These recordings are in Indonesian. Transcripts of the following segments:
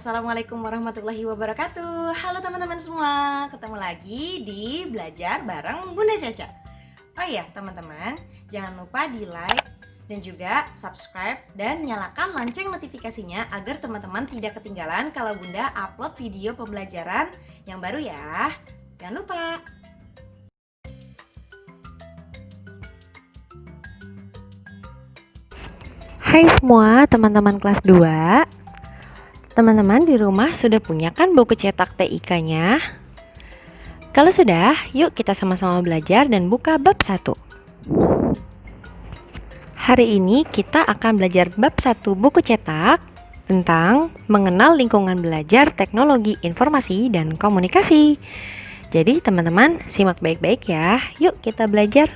Assalamualaikum warahmatullahi wabarakatuh. Halo teman-teman semua, ketemu lagi di Belajar bareng Bunda Caca. Oh iya teman-teman, jangan lupa di like dan juga subscribe dan nyalakan lonceng notifikasinya agar teman-teman tidak ketinggalan kalau Bunda upload video pembelajaran yang baru ya. Jangan lupa. Hai semua teman-teman kelas 2. Teman-teman di rumah sudah punya kan buku cetak TIK-nya? Kalau sudah, yuk kita sama-sama belajar dan buka bab 1. Hari ini kita akan belajar bab 1 buku cetak tentang mengenal lingkungan belajar teknologi informasi dan komunikasi. Jadi teman-teman simak baik-baik ya. Yuk kita belajar.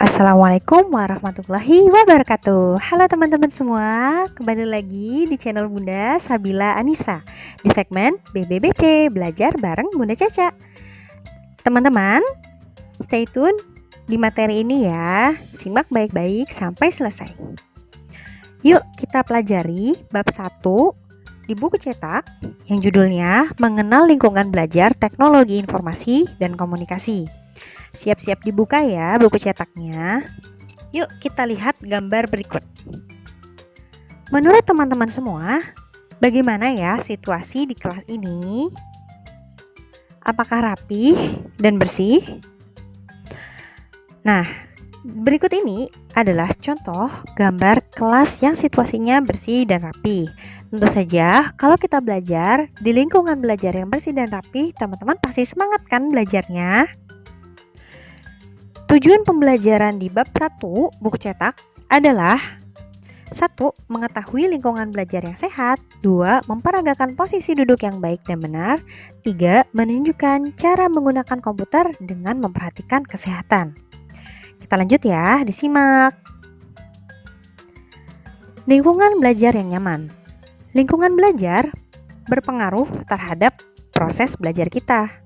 Assalamualaikum warahmatullahi wabarakatuh. Halo teman-teman semua, kembali lagi di channel Bunda Sabila Anissa di segmen BBBC Belajar bareng Bunda Caca. Teman-teman, stay tune di materi ini ya. Simak baik-baik sampai selesai. Yuk kita pelajari bab 1 di buku cetak yang judulnya Mengenal Lingkungan Belajar Teknologi Informasi dan Komunikasi. Siap-siap dibuka ya buku cetaknya. Yuk kita lihat gambar berikut. Menurut teman-teman semua, bagaimana ya situasi di kelas ini? Apakah rapi dan bersih? Nah, berikut ini adalah contoh gambar kelas yang situasinya bersih dan rapi. Tentu saja, kalau kita belajar di lingkungan belajar yang bersih dan rapi, teman-teman pasti semangat kan belajarnya? Tujuan pembelajaran di bab 1 buku cetak adalah 1. Mengetahui lingkungan belajar yang sehat. 2. Memperagakan posisi duduk yang baik dan benar. 3. Menunjukkan cara menggunakan komputer dengan memperhatikan kesehatan. Kita lanjut ya, disimak. Lingkungan belajar yang nyaman. Lingkungan belajar berpengaruh terhadap proses belajar kita.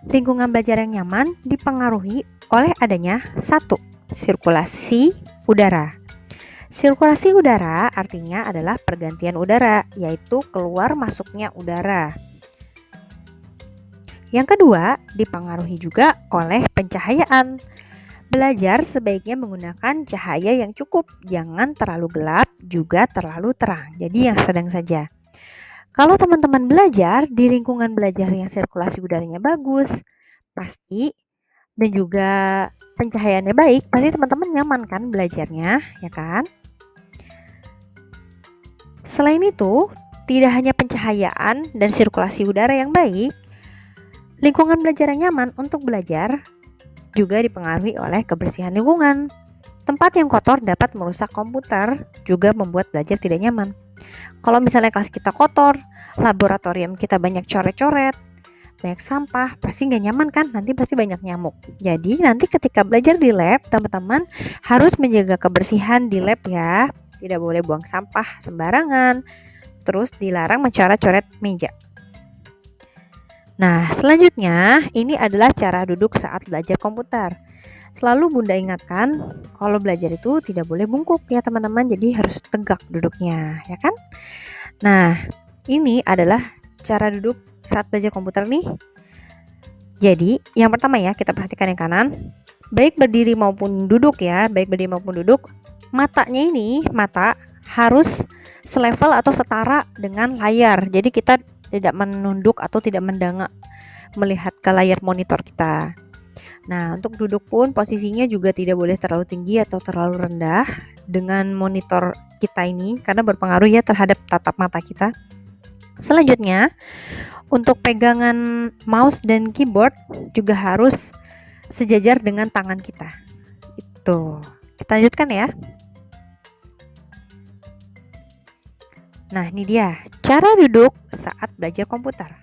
Lingkungan belajar yang nyaman dipengaruhi oleh adanya 1. Sirkulasi udara. Sirkulasi udara artinya adalah pergantian udara, yaitu keluar masuknya udara. Yang kedua, dipengaruhi juga oleh pencahayaan. Belajar sebaiknya menggunakan cahaya yang cukup, jangan terlalu gelap juga terlalu terang, jadi yang sedang saja. Kalau teman-teman belajar di lingkungan belajar yang sirkulasi udaranya bagus, pasti dan juga pencahayaannya baik, pasti teman-teman nyaman kan belajarnya, ya kan? Selain itu, tidak hanya pencahayaan dan sirkulasi udara yang baik, lingkungan belajar yang nyaman untuk belajar juga dipengaruhi oleh kebersihan lingkungan. Tempat yang kotor dapat merusak komputer, juga membuat belajar tidak nyaman. Kalau misalnya kelas kita kotor, laboratorium kita banyak coret-coret, banyak sampah, pasti nggak nyaman kan? Nanti pasti banyak nyamuk. Jadi nanti ketika belajar di lab, teman-teman harus menjaga kebersihan di lab ya. Tidak boleh buang sampah sembarangan, terus dilarang mencoret-coret meja. Nah, selanjutnya ini adalah cara duduk saat belajar komputer. Selalu Bunda ingatkan, kalau belajar itu tidak boleh bungkuk ya teman-teman, jadi harus tegak duduknya, ya kan? Nah, ini adalah cara duduk saat belajar komputer nih. Jadi, yang pertama ya, kita perhatikan yang kanan. Baik berdiri maupun duduk ya, mata harus selevel atau setara dengan layar. Jadi kita tidak menunduk atau tidak mendangak melihat ke layar monitor kita. Nah, untuk duduk pun posisinya juga tidak boleh terlalu tinggi atau terlalu rendah dengan monitor kita ini karena berpengaruh ya terhadap tatap mata kita. Selanjutnya, untuk pegangan mouse dan keyboard juga harus sejajar dengan tangan kita. Itu. Kita lanjutkan ya. Nah, ini dia cara duduk saat belajar komputer.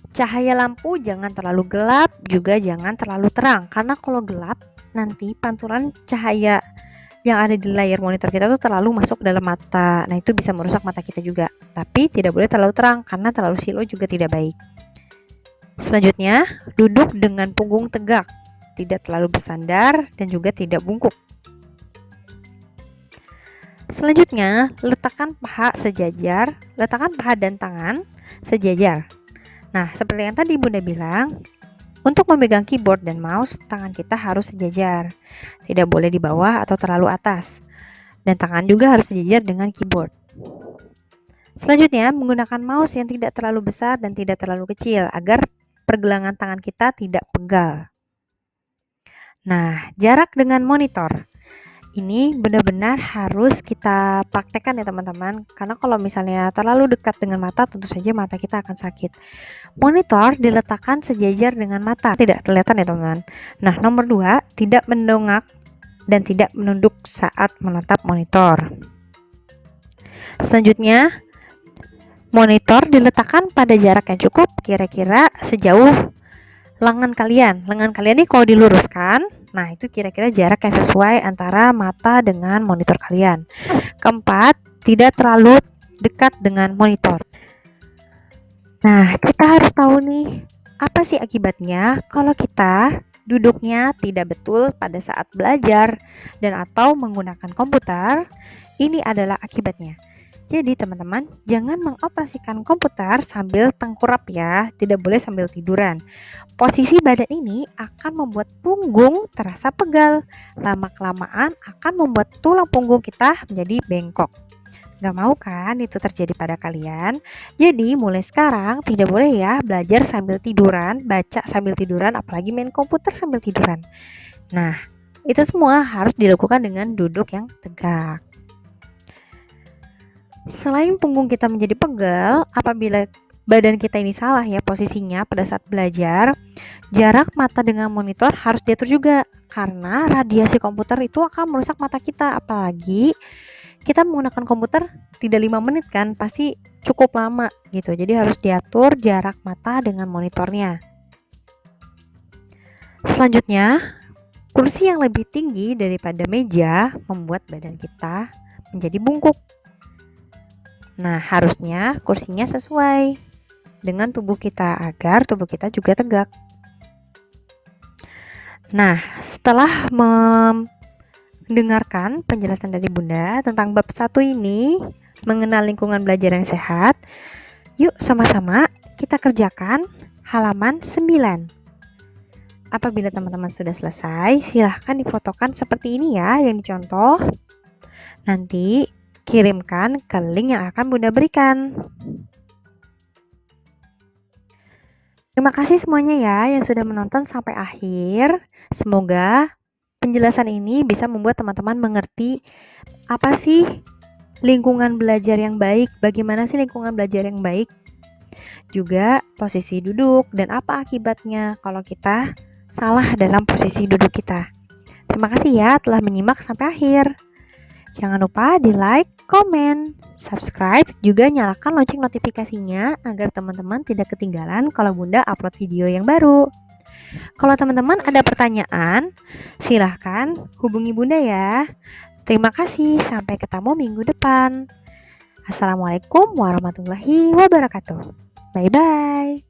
Cahaya lampu jangan terlalu gelap, juga jangan terlalu terang. Karena kalau gelap, nanti pantulan cahaya yang ada di layar monitor kita tuh terlalu masuk dalam mata. Nah, itu bisa merusak mata kita juga. Tapi tidak boleh terlalu terang, karena terlalu silau juga tidak baik. Selanjutnya, duduk dengan punggung tegak. Tidak terlalu bersandar dan juga tidak bungkuk. Selanjutnya, letakkan paha dan tangan sejajar. Nah, seperti yang tadi Bunda bilang, untuk memegang keyboard dan mouse, tangan kita harus sejajar. Tidak boleh di bawah atau terlalu atas. Dan tangan juga harus sejajar dengan keyboard. Selanjutnya, menggunakan mouse yang tidak terlalu besar dan tidak terlalu kecil agar pergelangan tangan kita tidak pegal. Nah, jarak dengan monitor. Ini benar-benar harus kita praktekkan ya teman-teman, karena kalau misalnya terlalu dekat dengan mata, tentu saja mata kita akan sakit. Monitor diletakkan sejajar dengan mata, tidak kelihatan ya teman-teman. Nah, nomor 2, tidak mendongak dan tidak menunduk saat menatap monitor. Selanjutnya, monitor diletakkan pada jarak yang cukup, kira-kira sejauh lengan kalian. Lengan kalian ini kalau diluruskan, nah itu kira-kira jarak yang sesuai antara mata dengan monitor kalian. Keempat, tidak terlalu dekat dengan monitor. Nah, kita harus tahu nih, apa sih akibatnya kalau kita duduknya tidak betul pada saat belajar dan atau menggunakan komputer. Ini adalah akibatnya. Jadi teman-teman, jangan mengoperasikan komputer sambil tengkurap ya, tidak boleh sambil tiduran. Posisi badan ini akan membuat punggung terasa pegal. Lama-kelamaan akan membuat tulang punggung kita menjadi bengkok. Gak mau kan itu terjadi pada kalian? Jadi mulai sekarang tidak boleh ya belajar sambil tiduran, baca sambil tiduran, apalagi main komputer sambil tiduran. Nah, itu semua harus dilakukan dengan duduk yang tegak. Selain punggung kita menjadi pegal, apabila badan kita ini salah ya posisinya pada saat belajar, jarak mata dengan monitor harus diatur juga, karena radiasi komputer itu akan merusak mata kita. Apalagi kita menggunakan komputer tidak 5 menit kan, pasti cukup lama gitu. Jadi harus diatur jarak mata dengan monitornya. Selanjutnya, kursi yang lebih tinggi daripada meja membuat badan kita menjadi bungkuk. Nah, harusnya kursinya sesuai dengan tubuh kita agar tubuh kita juga tegak. Nah, setelah mendengarkan penjelasan dari Bunda tentang bab 1 ini, mengenal lingkungan belajar yang sehat, yuk sama-sama kita kerjakan halaman 9. Apabila teman-teman sudah selesai, silahkan difotokan seperti ini ya yang dicontoh. Nanti kirimkan ke link yang akan Bunda berikan. Terima kasih semuanya ya yang sudah menonton sampai akhir. Semoga penjelasan ini bisa membuat teman-teman mengerti apa sih lingkungan belajar yang baik, bagaimana sih lingkungan belajar yang baik, juga posisi duduk dan apa akibatnya kalau kita salah dalam posisi duduk kita. Terima kasih ya telah menyimak sampai akhir. Jangan lupa di like, komen, subscribe, juga nyalakan lonceng notifikasinya agar teman-teman tidak ketinggalan kalau Bunda upload video yang baru. Kalau teman-teman ada pertanyaan, silahkan hubungi Bunda ya. Terima kasih, sampai ketemu minggu depan. Assalamualaikum warahmatullahi wabarakatuh. Bye-bye.